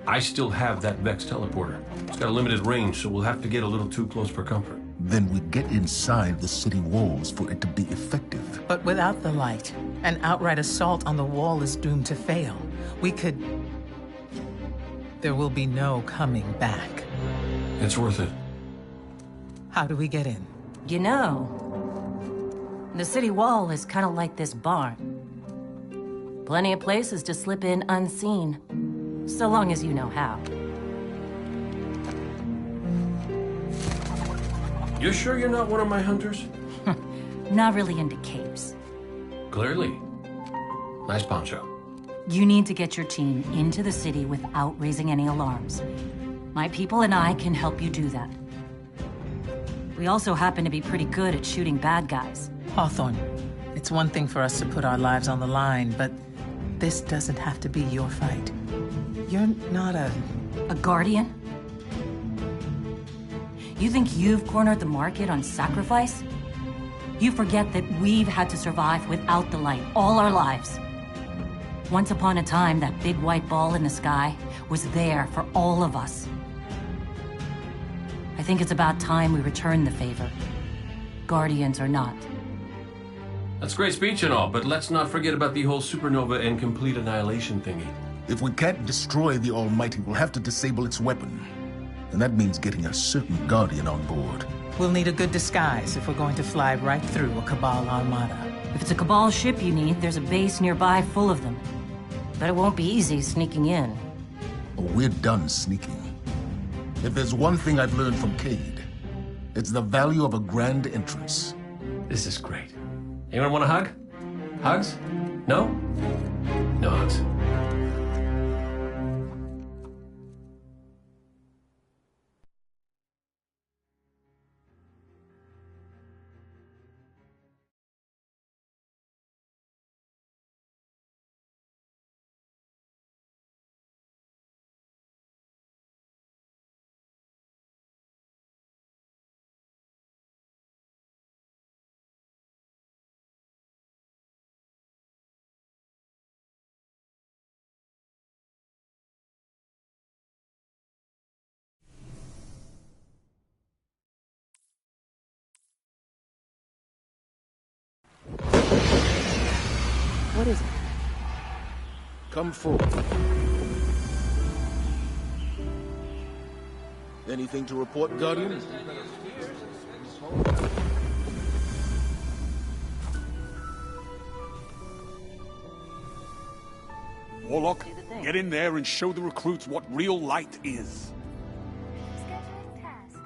I still have that Vex teleporter. It's got a limited range, so we'll have to get a little too close for comfort. Then we get inside the city walls for it to be effective. But without the light, an outright assault on the wall is doomed to fail. We could... There will be no coming back. It's worth it. How do we get in? You know, the city wall is kind of like this barn. Plenty of places to slip in unseen, so long as you know how. You sure you're not one of my hunters? Not really into capes. Clearly. Nice poncho. You need to get your team into the city without raising any alarms. My people and I can help you do that. We also happen to be pretty good at shooting bad guys. Hawthorne, it's one thing for us to put our lives on the line, but this doesn't have to be your fight. You're not a guardian? You think you've cornered the market on sacrifice? You forget that we've had to survive without the light all our lives. Once upon a time, that big white ball in the sky was there for all of us. I think it's about time we return the favor. Guardians or not. That's great speech and all, but let's not forget about the whole supernova and complete annihilation thingy. If we can't destroy the Almighty, we'll have to disable its weapon. And that means getting a certain Guardian on board. We'll need a good disguise if we're going to fly right through a Cabal armada. If it's a Cabal ship you need, there's a base nearby full of them. But it won't be easy sneaking in. Oh, we're done sneaking. If there's one thing I've learned from Cade, it's the value of a grand entrance. This is great. Anyone want a hug? Hugs? No? No hugs. What is it? Come forward. Anything to report, Guardian? Warlock, get in there and show the recruits what real light is. Scheduling tasks.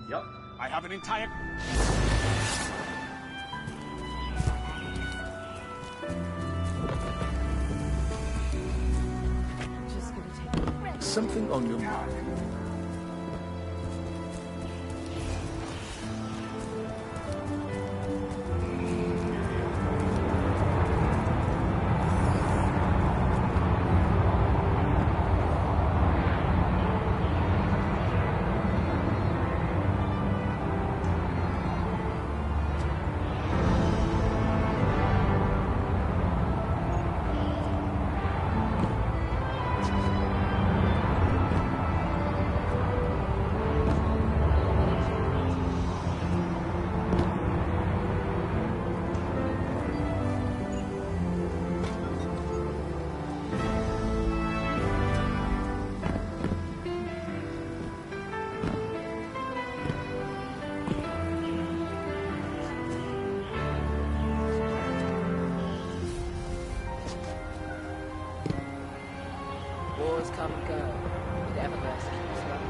Yep. I have an entire... Something on your mind. Wars come and go, but everlasting is love.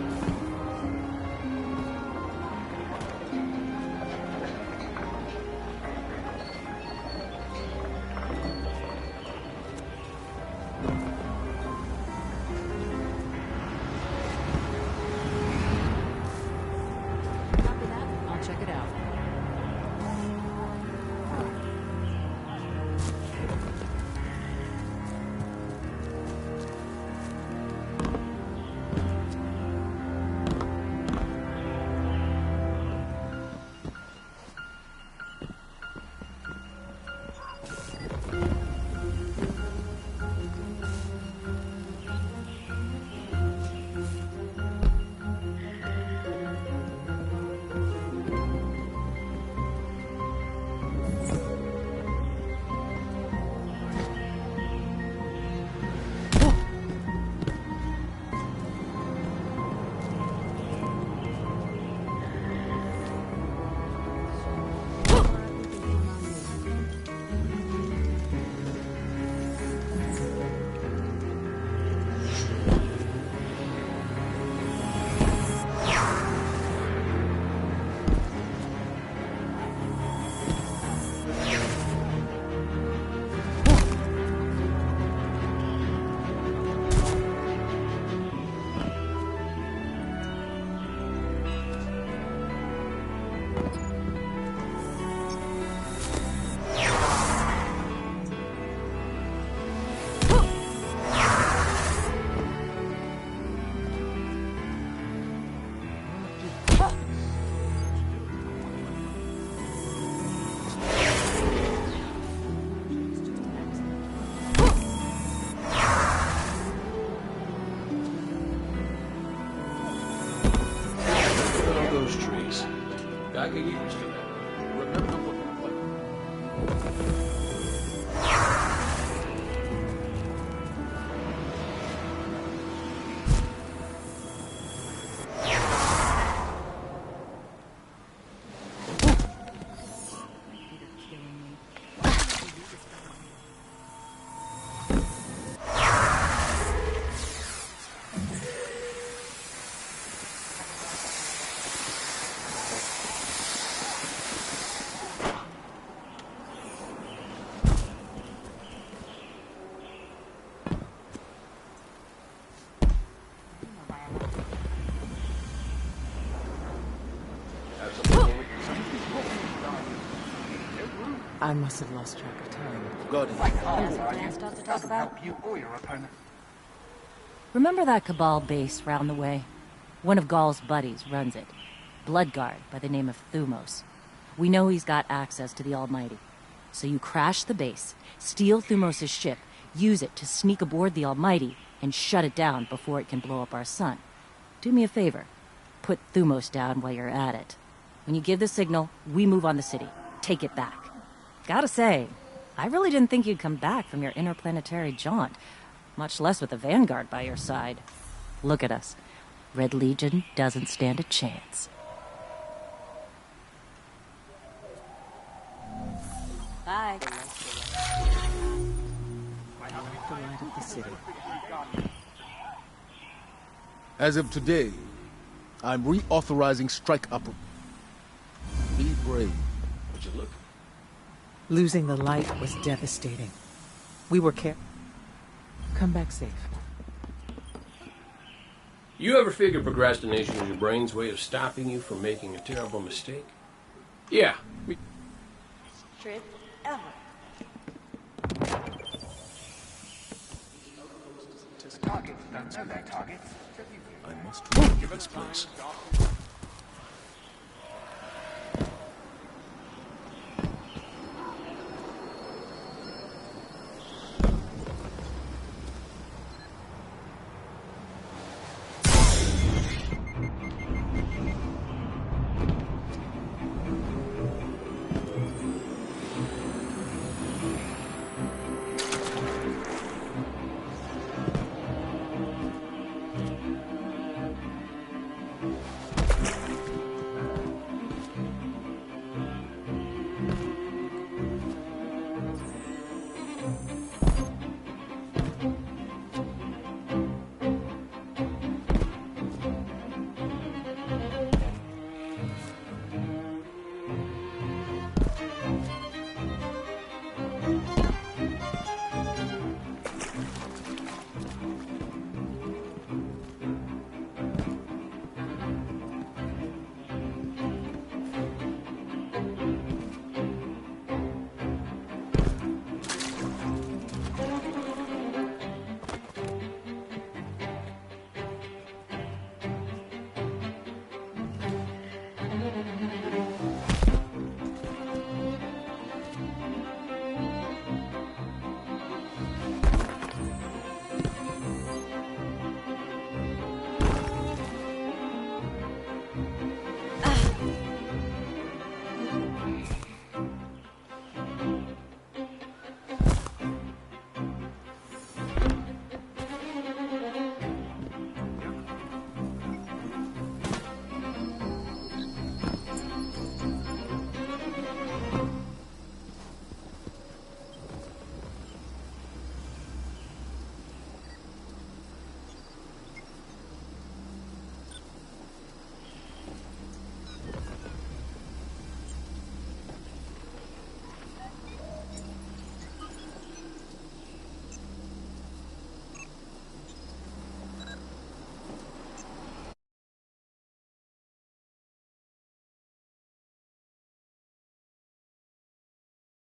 I can get used to that. Remember looking like. I must have lost track of time. God, Stuff to talk about? Remember that Cabal base round the way? One of Gaul's buddies runs it. Bloodguard by the name of Thumos. We know he's got access to the Almighty. So you crash the base, steal Thumos' ship, use it to sneak aboard the Almighty, and shut it down before it can blow up our sun. Do me a favor. Put Thumos down while you're at it. When you give the signal, we move on the city. Take it back. Gotta say, I really didn't think you'd come back from your interplanetary jaunt, much less with the Vanguard by your side. Look at us. Red Legion doesn't stand a chance. Bye. The light of the city. As of today, I'm reauthorizing strike operation. Be brave. Would you look? Losing the light was devastating. We were Come back safe. You ever figure procrastination is your brain's way of stopping you from making a terrible mistake? Yeah. Trip ever. Targets don't know their targets. I must leave this place.